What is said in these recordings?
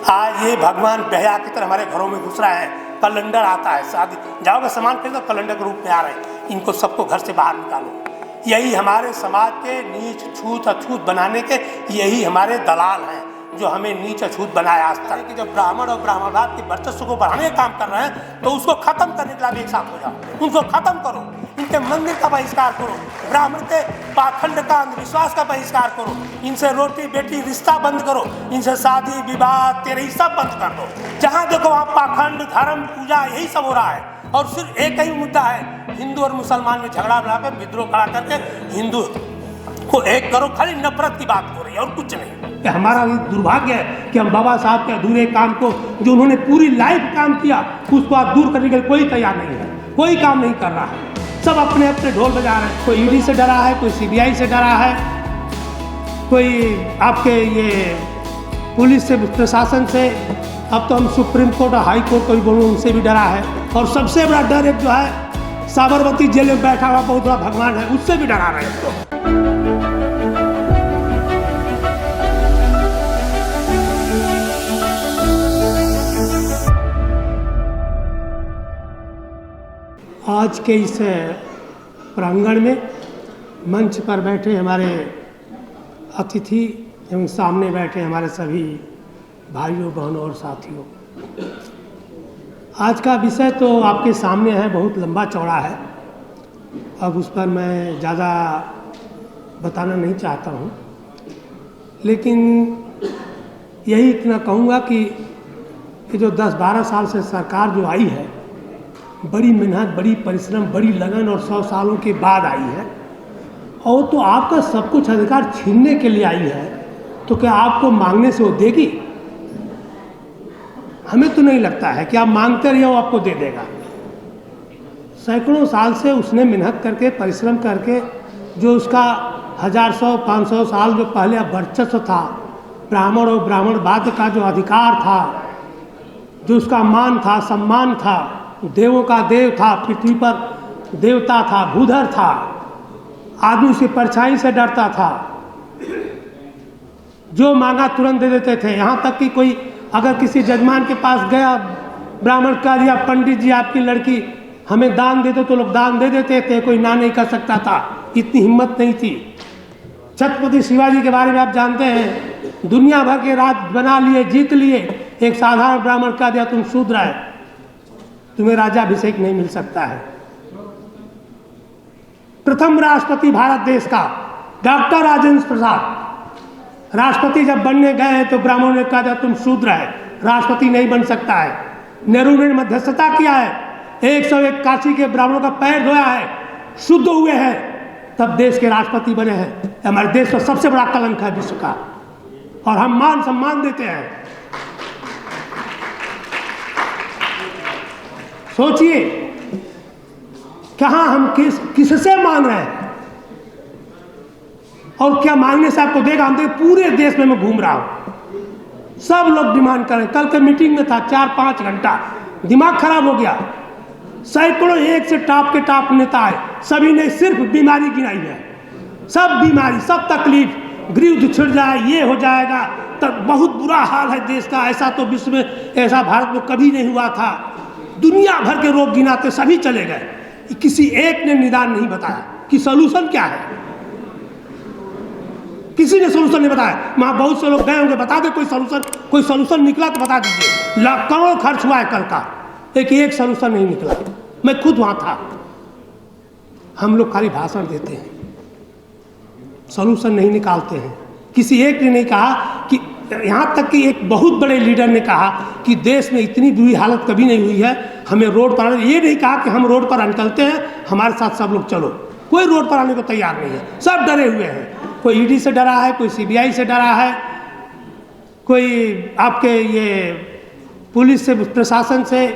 आज ये भगवान बेहया की तरह हमारे घरों में घुस रहा है। कैलेंडर आता है, शादी जाओगे सामान खरीदो, कैलेंडर के रूप में आ रहे हैं। इनको सबको घर से बाहर निकालो। यही हमारे समाज के नीच छूत अछूत बनाने के यही हमारे दलाल हैं, जो हमें नीच अछूत बनाया आज तक। कि जब ब्राह्मण और ब्राह्मणवाद के वर्चस्व को बढ़ाने का काम कर रहे हैं, तो उसको खत्म करने के लिए एक साथ हो जाओ। उनको खत्म करो, इनके मंदिर का बहिष्कार करो, ब्राह्मण के पाखंड का अंधविश्वास का बहिष्कार करो, इनसे रोटी बेटी रिश्ता बंद करो, इनसे शादी विवाह तेरे सब बंद कर दो। जहाँ देखो वहाँ पाखंड धर्म पूजा यही सब हो रहा है। और सिर्फ एक ही मुद्दा है, हिंदू और मुसलमान में झगड़ा बनाकर विद्रोह खड़ा करके हिंदू को एक करो, खाली नफरत की बात हो रही है और कुछ नहीं। हमारा दुर्भाग्य है कि हम बाबा साहब के अधूरे काम को, जो उन्होंने पूरी लाइफ काम किया, उसको आप दूर करने के लिए कोई तैयार नहीं है, कोई काम नहीं कर रहा है। सब अपने अपने ढोल बजा रहे हैं। कोई ईडी से डरा है, कोई सीबीआई से डरा है, कोई आपके ये पुलिस से, प्रशासन से, अब तो हम सुप्रीम कोर्ट और हाई कोर्ट को भी बोलूँ उनसे भी डरा है। और सबसे बड़ा डर एक जो है साबरमती जेल में बैठा हुआ बहुत बड़ा भगवान है, उससे भी डरा रहे हैं। आज के इस प्रांगण में मंच पर बैठे हमारे अतिथि एवं सामने बैठे हमारे सभी भाइयों बहनों और साथियों, आज का विषय तो आपके सामने है, बहुत लंबा चौड़ा है। अब उस पर मैं ज़्यादा बताना नहीं चाहता हूँ, लेकिन यही इतना कहूँगा कि ये जो 10-12 साल से सरकार जो आई है, बड़ी मेहनत, बड़ी परिश्रम, बड़ी लगन और 100 सालों के बाद आई है, और तो आपका सब कुछ अधिकार छीनने के लिए आई है, तो क्या आपको मांगने से वो देगी? हमें तो नहीं लगता है कि आप मांगते रहिए वो आपको दे देगा। सैकड़ों साल से उसने मेहनत करके, परिश्रम करके, जो उसका 1000-100-500 साल जो पहले वर्चस्व था, ब्राह्मण और ब्राह्मणवाद का जो अधिकार था, जो उसका मान था, सम्मान था, देवों का देव था, पृथ्वी पर देवता था, भूधर था, आदमी उसकी परछाई से डरता था, जो मांगा तुरंत दे देते थे। यहाँ तक कि कोई अगर किसी जजमान के पास गया, ब्राह्मण कह दिया पंडित जी आपकी लड़की हमें दान दे दो, तो लोग दान दे देते थे, कोई ना नहीं कर सकता था, इतनी हिम्मत नहीं थी। छत्रपति शिवाजी के बारे में आप जानते हैं, दुनिया भर के राज बना लिए, जीत लिए, एक साधारण ब्राह्मण कह दिया तुम शूद्र है, तुम्हें राजाभिषेक नहीं मिल सकता है। प्रथम राष्ट्रपति भारत देश का डॉक्टर राजेंद्र प्रसाद राष्ट्रपति जब बनने गए हैं, तो ब्राह्मणों ने कहा था तुम शूद्र है, राष्ट्रपति नहीं बन सकता है। नेहरू ने मध्यस्थता किया है, 101 काशी के ब्राह्मणों का पैर धोया है, शुद्ध हुए हैं, तब देश के राष्ट्रपति बने हैं। हमारे देश का सबसे बड़ा कलंक है विश्व का, और हम मान सम्मान देते हैं। सोचिए कहाँ हम किससे मांग रहे हैं, और क्या मांगने से आपको देगा? हम देखिए पूरे देश में मैं घूम रहा हूँ, सब लोग डिमांड कर रहे हैं। कल के मीटिंग में था 4-5 घंटा, दिमाग खराब हो गया। सैकड़ों एक से टॉप के टॉप नेता है, सभी ने सिर्फ बीमारी गिनाई है, सब बीमारी, सब तकलीफ, गृह छिड़ जाए, ये हो जाएगा, तब बहुत बुरा हाल है देश का। ऐसा तो विश्व में, ऐसा भारत में कभी नहीं हुआ था। दुनिया भर के रोग गिनाते सभी चले गए, किसी एक ने निदान नहीं बताया कि सॉल्यूशन क्या है। किसी ने सॉल्यूशन नहीं बताया। वहाँ बहुत से लोग गए होंगे, बता दे कोई सॉल्यूशन निकला तो बता दीजिए। लाखों खर्च हुआ है कल का, एक सॉल्यूशन नहीं निकला। मैं खुद वहाँ था। हम लोग खाली भाषण देते हैं, सॉल्यूशन नहीं निकालते हैं। किसी एक ने नहीं कहा कि, यहाँ तक कि एक बहुत बड़े लीडर ने कहा कि देश में इतनी बुरी हालत कभी नहीं हुई है, हमें रोड पर, ये नहीं कहा कि हम रोड पर निकलते हैं, हमारे साथ सब लोग चलो। कोई रोड पर आने को तैयार नहीं है, सब डरे हुए हैं। कोई ईडी से डरा है, कोई सीबीआई से डरा है, कोई आपके ये पुलिस से, प्रशासन से,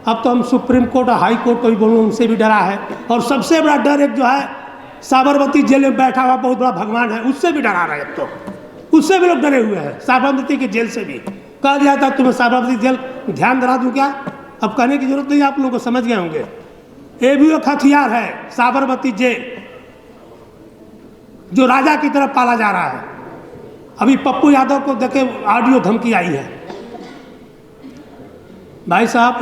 अब तो हम सुप्रीम कोर्ट और हाई कोर्ट को भी बोलूँ उनसे भी डरा है। और सबसे बड़ा डर एक जो है साबरमती जेल में बैठा हुआ बहुत बड़ा भगवान है, उससे भी डरा रहे हैं। अब तो उससे भी लोग डरे हुए हैं, साबरमती के जेल से भी। कहा गया था तुम्हें साबरमती जेल ध्यान दिला दूँ क्या? अब कहने की जरूरत नहीं, आप लोगों को समझ गए होंगे। ये भी एक हथियार है, साबरमती जेल, जो राजा की तरफ पाला जा रहा है। अभी पप्पू यादव को देखे ऑडियो धमकी आई है, भाई साहब,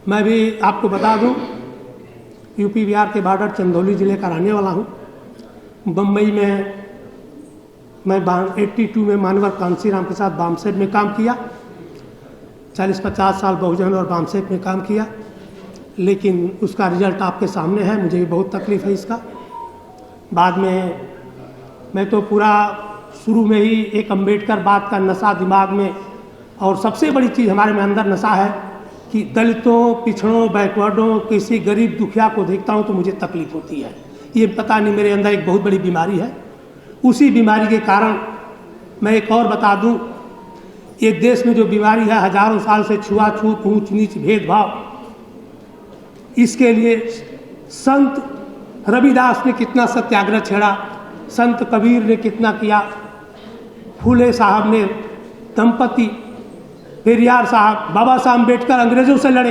मैं भी आपको बता दूं, यूपी बिहार के बॉर्डर चंदौली ज़िले का रहने वाला हूं। बम्बई में मैं 82 में मानवर कांसीराम के साथ बामसेट में काम किया। 40-50 साल बहुजन और बामसेट में काम किया, लेकिन उसका रिजल्ट आपके सामने है। मुझे भी बहुत तकलीफ़ है इसका। बाद में मैं तो पूरा शुरू में ही एक अम्बेडकर बात का नशा दिमाग में, और सबसे बड़ी चीज़ हमारे में अंदर नशा है कि दलितों, पिछड़ों, बैकवर्डों, किसी गरीब दुखिया को देखता हूँ तो मुझे तकलीफ़ होती है। ये पता नहीं, मेरे अंदर एक बहुत बड़ी बीमारी है। उसी बीमारी के कारण मैं एक और बता दूं, ये देश में जो बीमारी है हजारों साल से छुआछूत, ऊंच नीच, भेदभाव, इसके लिए संत रविदास ने कितना सत्याग्रह छेड़ा, संत कबीर ने कितना किया, फूले साहब ने, दंपति पेरियार साहब, बाबा साहब अम्बेडकर अंग्रेज़ों से लड़े।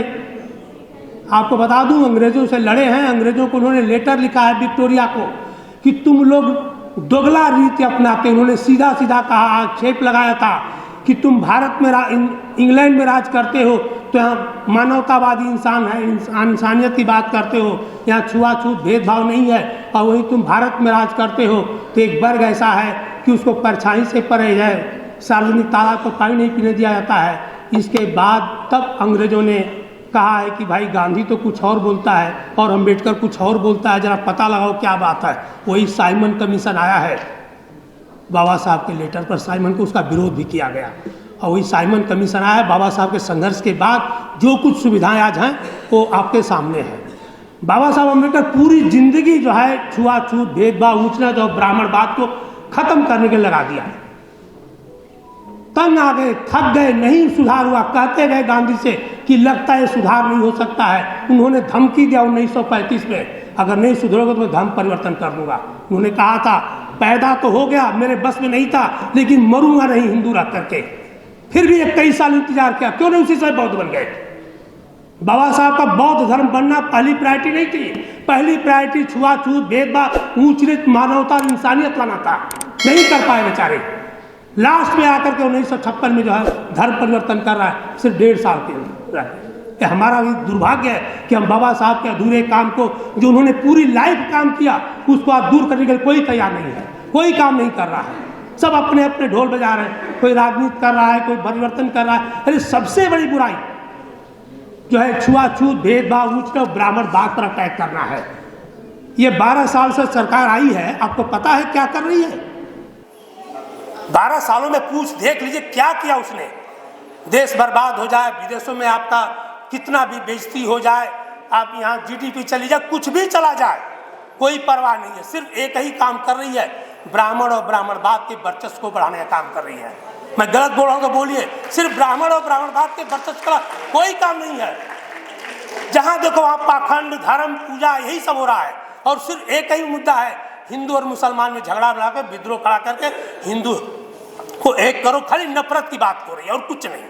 आपको बता दूं, अंग्रेज़ों से लड़े हैं। अंग्रेज़ों को उन्होंने लेटर लिखा है विक्टोरिया को कि तुम लोग दोगला रीति अपनाते। उन्होंने सीधा सीधा कहा, आक्षेप लगाया था कि तुम भारत में इंग्लैंड में राज करते हो तो यहाँ मानवतावादी इंसान है, इंसानियत की बात करते हो, यहाँ छुआछूत भेदभाव नहीं है, और वहीं तुम भारत में राज करते हो तो एक वर्ग ऐसा है कि उसको परछाई से परे है, सार्वजनिक तालाब को पानी नहीं पीने दिया जाता है। इसके बाद तब अंग्रेज़ों ने कहा है कि भाई गांधी तो कुछ और बोलता है और अम्बेडकर कुछ और बोलता है, जरा पता लगाओ क्या बात है। वही साइमन कमीशन आया है, बाबा साहब के लेटर पर साइमन को उसका विरोध भी किया गया, और वही साइमन कमीशन आया है। बाबा साहब के संघर्ष के बाद जो कुछ सुविधाएं आज हैं वो आपके सामने है। बाबा साहब अम्बेडकर पूरी जिंदगी जो है छुआछूत, भेदभाव, ऊंच नीच और ब्राह्मणवाद को खत्म करने के लगा दिया। तंग आ गए, थक गए, नहीं सुधार हुआ। कहते गए गांधी से कि लगता है सुधार नहीं हो सकता है। उन्होंने धमकी दिया 1935 में, अगर नहीं सुधरोगे तो मैं धर्म परिवर्तन कर दूंगा। उन्होंने कहा था पैदा तो हो गया, मेरे बस में नहीं था, लेकिन मरूंगा नहीं हिंदू रह करके। फिर भी 21 साल इंतजार किया, क्यों नहीं उसी समय बौद्ध बन गए। बाबा साहब का बौद्ध धर्म बनना पहली प्रायोरिटी नहीं थी। पहली प्रायोरिटी छुआछूत, भेदभाव, ऊंच नीच, मानवता और इंसानियत लाना था। नहीं कर पाए बेचारे। लास्ट में आकर के 1956 में जो है धर्म परिवर्तन कर रहा है, सिर्फ 1.5 साल के अंदर। हमारा भी दुर्भाग्य है कि हम बाबा साहब के अधूरे काम को, जो उन्होंने पूरी लाइफ काम किया, उसको आज दूर करने के लिए कोई तैयार नहीं है, कोई काम नहीं कर रहा है। सब अपने अपने ढोल बजा रहे हैं, कोई राजनीति कर रहा है, कोई परिवर्तन कर रहा है। अरे सबसे बड़ी बुराई जो है छुआछूत, भेदभाव, ऊंच नीच, ब्राह्मणवाद पर अटैक करना है। ये 12 साल से सरकार आई है, आपको पता है क्या कर रही है? 12 सालों में पूछ देख लीजिए क्या किया उसने। देश बर्बाद हो जाए, विदेशों में आपका कितना भी बेइज्जती हो जाए, आप यहाँ GDP चली जाए, कुछ भी चला जाए, कोई परवाह नहीं है। सिर्फ एक ही काम कर रही है, ब्राह्मण और ब्राह्मणवाद के वर्चस्व को बढ़ाने का काम कर रही है। मैं गलत बोल रहा हूँ तो बोलिए, सिर्फ ब्राह्मण और ब्राह्मणवाद के वर्चस्व का कोई काम नहीं है। जहाँ देखो वहाँ पाखंड, धर्म, पूजा, यही सब हो रहा है। और सिर्फ एक ही मुद्दा है, हिंदू और मुसलमान में झगड़ा बढ़ा कर, विद्रोह खड़ा करके हिंदू को एक करो। खाली नफरत की बात हो रही है और कुछ नहीं,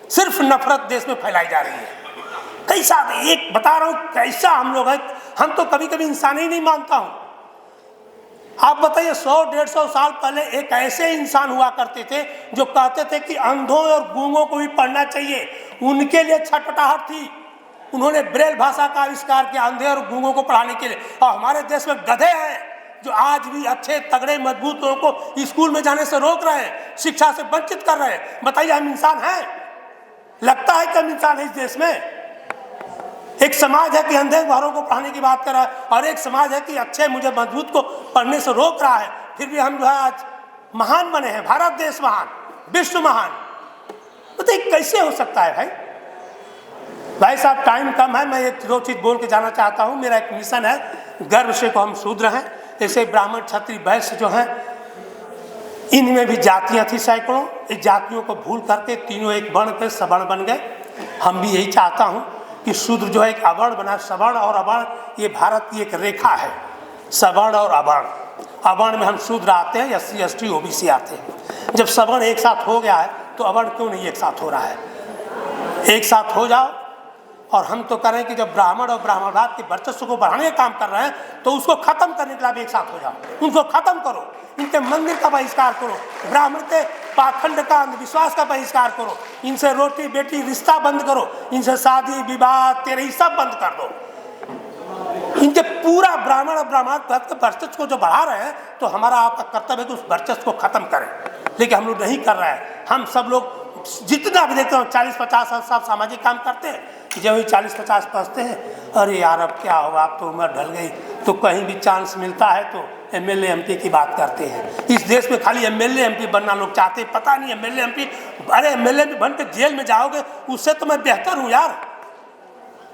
सिर्फ नफरत देश में फैलाई जा रही है। कैसा, एक बता रहा हूँ कैसा हम लोग हैं। हम तो कभी कभी इंसान ही नहीं मानता हूँ। आप बताइए 100-150 साल पहले एक ऐसे इंसान हुआ करते थे जो कहते थे कि अंधों और गूंगों को भी पढ़ना चाहिए, उनके लिए छटपटाहट थी। उन्होंने ब्रेल भाषा का आविष्कार किया अंधे और गूंगों को पढ़ाने के लिए। और हमारे देश में गधे हैं जो आज भी अच्छे तगड़े मजबूत लोगों को स्कूल में जाने से रोक रहे हैं, शिक्षा से वंचित कर रहे हैं। बताइए हम इंसान हैं? लगता है कि हम इंसान हैं इस देश में? एक समाज है कि अंधे घरों को पढ़ाने की बात कर रहा है, और एक समाज है कि अच्छे मुझे मजबूत को पढ़ने से रोक रहा है। फिर भी हम जो है आज महान बने हैं, भारत देश महान, विश्व महान। बताइए कैसे हो सकता है भाई? भाई साहब टाइम कम है, मैं एक 2 चीज बोल के जाना चाहता हूँ। मेरा एक मिशन है, गर्व से को हम शूद्र हैं। जैसे ब्राह्मण, क्षत्रिय, वैश्य जो हैं, इनमें भी जातियाँ थी सैकड़ों। इस जातियों को भूल करके तीनों एक वर्ण पे सवर्ण बन गए। हम भी यही चाहता हूँ कि शूद्र जो है एक अवर्ण बना। सवर्ण और अवर्ण ये भारत की एक रेखा है, सवर्ण और अवर्ण। अवर्ण में हम शूद्र आते हैं, SC ST OBC आते हैं। जब सवर्ण एक साथ हो गया है तो अवर्ण क्यों नहीं एक साथ हो रहा है? एक साथ हो जाओ। और हम तो करें कि जब ब्राह्मण और ब्राह्मणवाद के वर्चस्व को बढ़ाने का काम कर रहे हैं तो उसको खत्म करने के लिए एक साथ हो जाओ, उनको खत्म करो, इनके मंदिर का बहिष्कार करो, ब्राह्मण के पाखंड का, अंधविश्वास का बहिष्कार करो, इनसे रोटी बेटी रिश्ता बंद करो, इनसे शादी विवाह तेरे सब बंद कर दो। इनके पूरा ब्राह्मण और ब्राह्मण वर्चस्व को जो बढ़ा रहे हैं, तो हमारा आपका कर्तव्य है कि उस वर्चस्व को खत्म करें, लेकिन हम लोग नहीं कर रहे हैं। हम सब लोग जितना भी देखते हो 40-50 सब सामाजिक काम करते हैं, जब वही 40-50 पहुँचते हैं, अरे यार अब क्या होगा, अब तो उम्र ढल गई, तो कहीं भी चांस मिलता है तो एमएलए एमपी की बात करते हैं। इस देश में खाली एमएलए एमपी बनना लोग चाहते हैं, पता नहीं एमएलए एमपी, अरे एमएलए एमपी बन के जेल में जाओगे, उससे तो मैं बेहतर हूँ यार,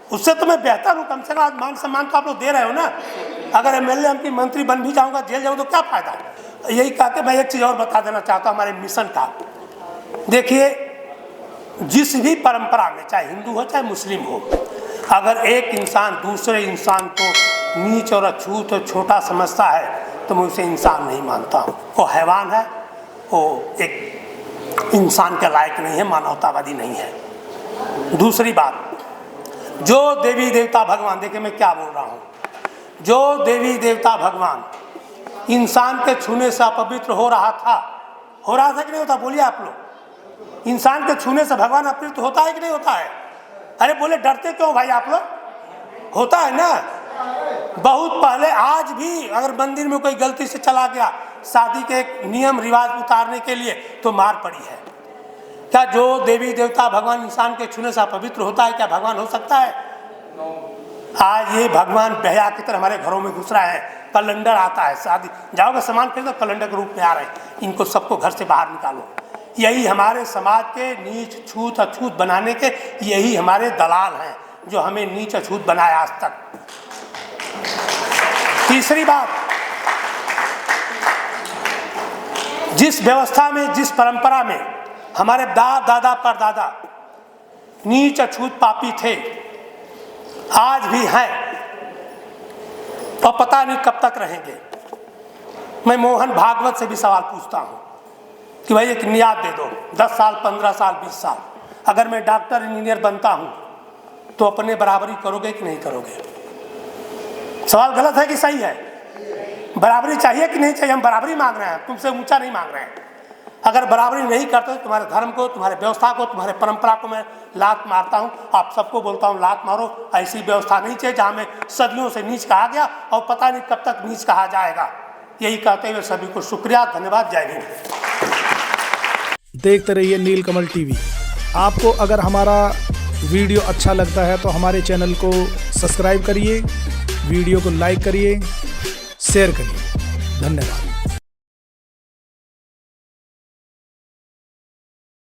उससे तो मैं बेहतर हूँ, कम से कम मान सम्मान तो आप लोग दे रहे हो ना। अगर एमएलए एमपी मंत्री बन भी जाऊँगा, जेल जाऊँ तो क्या फायदा। यही कहा कि मैं एक चीज़ और बता देना चाहता हूँ हमारे मिशन का। देखिए, जिस भी परंपरा में, चाहे हिंदू हो चाहे मुस्लिम हो, अगर एक इंसान दूसरे इंसान को नीच और अछूत और छोटा समझता है तो मैं उसे इंसान नहीं मानता हूँ। वो हैवान है, वो एक इंसान के लायक नहीं है, मानवतावादी नहीं है। दूसरी बात, जो देवी देवता भगवान, देखिए मैं क्या बोल रहा हूँ, जो देवी देवता भगवान इंसान के छूने से अपवित्र हो रहा था कि नहीं होता, बोलिए आप लोग। इंसान के छूने से भगवान अपवित्र होता है कि नहीं होता है? अरे बोले डरते क्यों भाई आप लोग, होता है ना। बहुत पहले, आज भी अगर मंदिर में कोई गलती से चला गया शादी के एक नियम रिवाज उतारने के लिए, तो मार पड़ी है। क्या जो देवी देवता भगवान इंसान के छूने से अपवित्र होता है, क्या भगवान हो सकता है? आज ये भगवान बेहया की तरह हमारे घरों में घुस रहा है। कैलेंडर आता है, शादी जाओगे सामान खरीदो, कैलेंडर के रूप में आ रहे हैं, इनको सबको घर से बाहर निकालो। यही हमारे समाज के नीच छूत अछूत बनाने के, यही हमारे दलाल हैं जो हमें नीच अछूत बनाए आज तक। तीसरी बात, जिस व्यवस्था में, जिस परंपरा में हमारे दादा परदादा नीच अछूत पापी थे, आज भी हैं और पता नहीं कब तक रहेंगे। मैं मोहन भागवत से भी सवाल पूछता हूँ कि भाई एक नियाद दे दो, 10 साल 15 साल 20 साल, अगर मैं डॉक्टर इंजीनियर बनता हूँ तो अपने बराबरी करोगे कि नहीं करोगे? सवाल गलत है कि सही है? बराबरी चाहिए कि नहीं चाहिए? हम बराबरी मांग रहे हैं, तुमसे ऊंचा नहीं मांग रहे हैं। अगर बराबरी नहीं करते तो तुम्हारे धर्म को, तुम्हारे व्यवस्था को, तुम्हारे परंपरा को मैं लात मारता हूँ। आप सबको बोलता हूँ लात मारो, ऐसी व्यवस्था नहीं चाहिए जहाँ में सदियों से नीच कहा गया और पता नहीं कब तक नीच कहा जाएगा। यही कहते हुए सभी को शुक्रिया, धन्यवाद, जय हिंद। देखते रहिए नीलकमल टीवी। आपको अगर हमारा वीडियो अच्छा लगता है तो हमारे चैनल को सब्सक्राइब करिए, वीडियो को लाइक करिए, शेयर करिए। धन्यवाद।